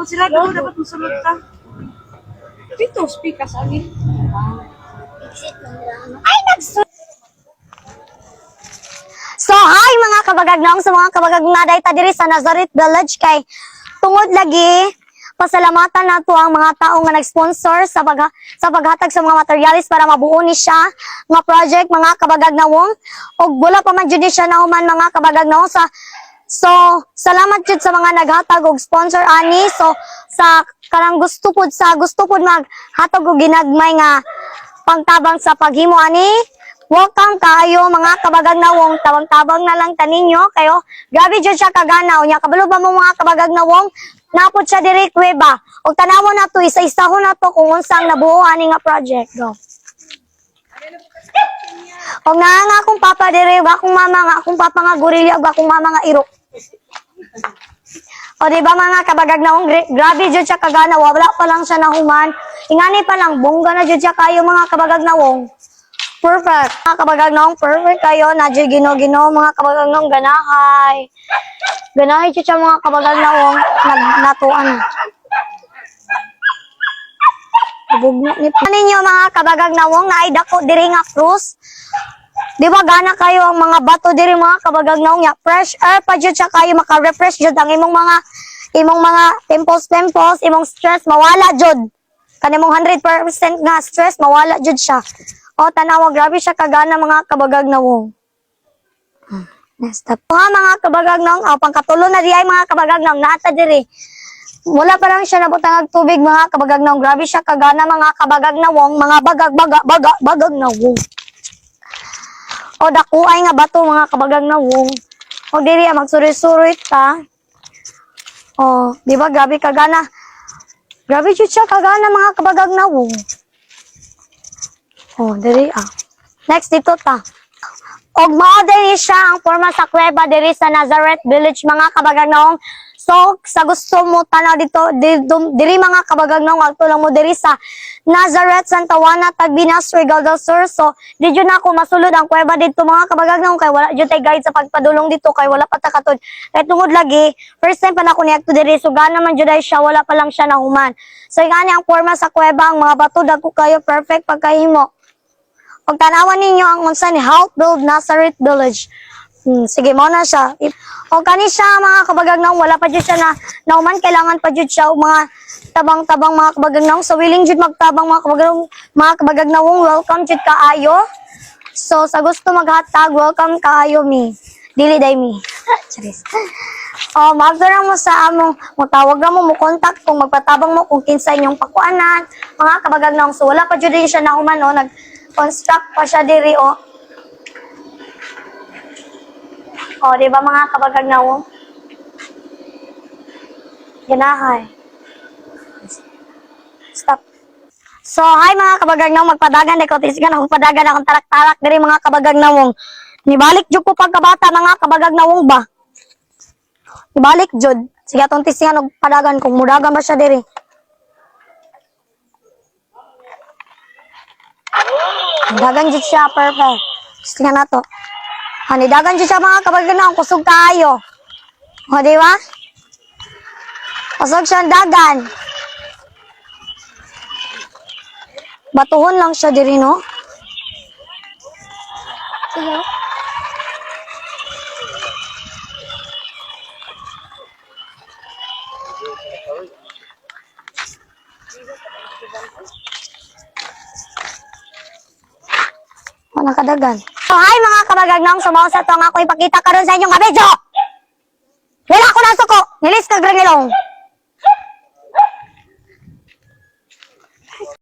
Sila doon dapat musulod ka. Pito, speak ka sa akin. Ay, So, hi mga kabagagnong, sa mga kabagag na dayta diri sa Nazareth Village kay tungod lagi pasalamatan nato ang mga tao nga nag-sponsor sa paghatag sa mga materialis para mabuo ni siya nga project mga kabagagnawong ug wala pa man jud ni siya nahuman mga kabagagnawong So, salamat jud sa mga naghatag og sponsor ani. So, sa kanang gusto pud maghatag og ginagmay nga pangtabang sa paghimo ani. Welcome kayo mga kabagagnawong, tabang-tabang na lang taninyo kayo. Grabe jud siya kaganaw nya kabalo ba mo mga kabagagnawong? Napod siya diri kuweba. Og tanawon nato isa-isahon nato kung unsang nabuo ani nga project. Go. Og nga akong papa diri, akong mama nga, akong papa nga gorilya, ug akong mama nga iro. O di ba mga kabagagnawong, grabe jud siya kaganaw, wala pa lang siya nahuman. Ingani pa lang bongga na jud siya kayo mga kabagagnawong. Perfect. Mga kabagagnong, perfect kayo. Nadyo gino-gino, mga kabagagnong, ganahay. Ganahay siya mga kabagagnong, nagnatuan. Bugno ni ninyo mga kabagagnong, naidako diri nga krus. Di ba gana kayo ang mga bato diri mga kabagagnong, ya fresh air pa jud siya kayo, maka-refresh jud ang imong mga pimples, imong stress, mawala jud. Kanimong 100% nga stress, mawala jud siya. O, tanawa, grabe siya kagana mga kabagagnawong. Next up. Mga kabagagnawong, pangkatulo na di ay mga kabagagnawong, nata diri. Wala pa lang siya nabutang tubig mga kabagagnawong. Grabe siya kagana mga kabagagnawong, mga bagagnawong. O, dakuay nga bato mga kabagagnawong. O, diri, magsuri-suri ta. O, di ba, grabe kagana. Grabe siya kagana mga kabagagnawong. Oh, diri Next dito ta. Og mao diri siya ang forma sa kuweba diri sa Nazareth Village mga kabagagnawong. So, sa gusto mo tanaw dito, diri mga kabagagnawong, agto lang mo diri sa Nazareth, Santa Juana, Tagbinas, Regal del Sur. So, di jud na ako masulod ang kuweba dito mga kabagagnawong kay wala jud tay guide sa pagpadulong dito kay wala pa ta katod. Kay tungod lagi, first time pa na ko niadto diri, so gana man jud ay siya, wala pa lang siya nahuman. So, ingani ang forma sa kuweba, ang mga bato dagko kayo perfect pagkahimo. Pag tanawan ninyo ang unsa ni Help Build Nazareth Village. Sige mo na siya. O kani siya mga kabagagnawong, wala pa jud siya na nauman, kailangan pa jud siya og mga tabang-tabang mga kabagagnawong. So willing jud magtabang mga kabagagnawong, welcome jud kaayo. So sa gusto maghatag, welcome kaayo mi. Dili day mi. Charis. O magdara mo sa amo, motawag na mo contact kung magpatabang mo kung kinsa inyong pakuanan, mga kabagagnawong. So wala pa jud din siya nauman no, construct pa siya diri o. O, di ba mga kabagagnawong? Ganahay. Stop. So, hi mga kabagagnawong, magpadagan ko tisigan ako padagan akong tarak-tarak diri mga kabagagnawong. Nibalik jud ko pagkabata mga kabagagnawong ba? Nibalik jud. Sige atong tisigan og padagan kung mudagan ba siya diri. Dagan jud siya, perfect. Tingnan nato. Dagan jud siya mga kabagagnawong, kusog kaayo. O, di ba? Kusog siya dagan. Batuhon lang siya diri, no? Sige. Nakadagan. So, hi mga kabagagnawong, sumaw sa to nga ako ipakita karon sa inyong video. Nila ko na suko, nilis ka grangilong.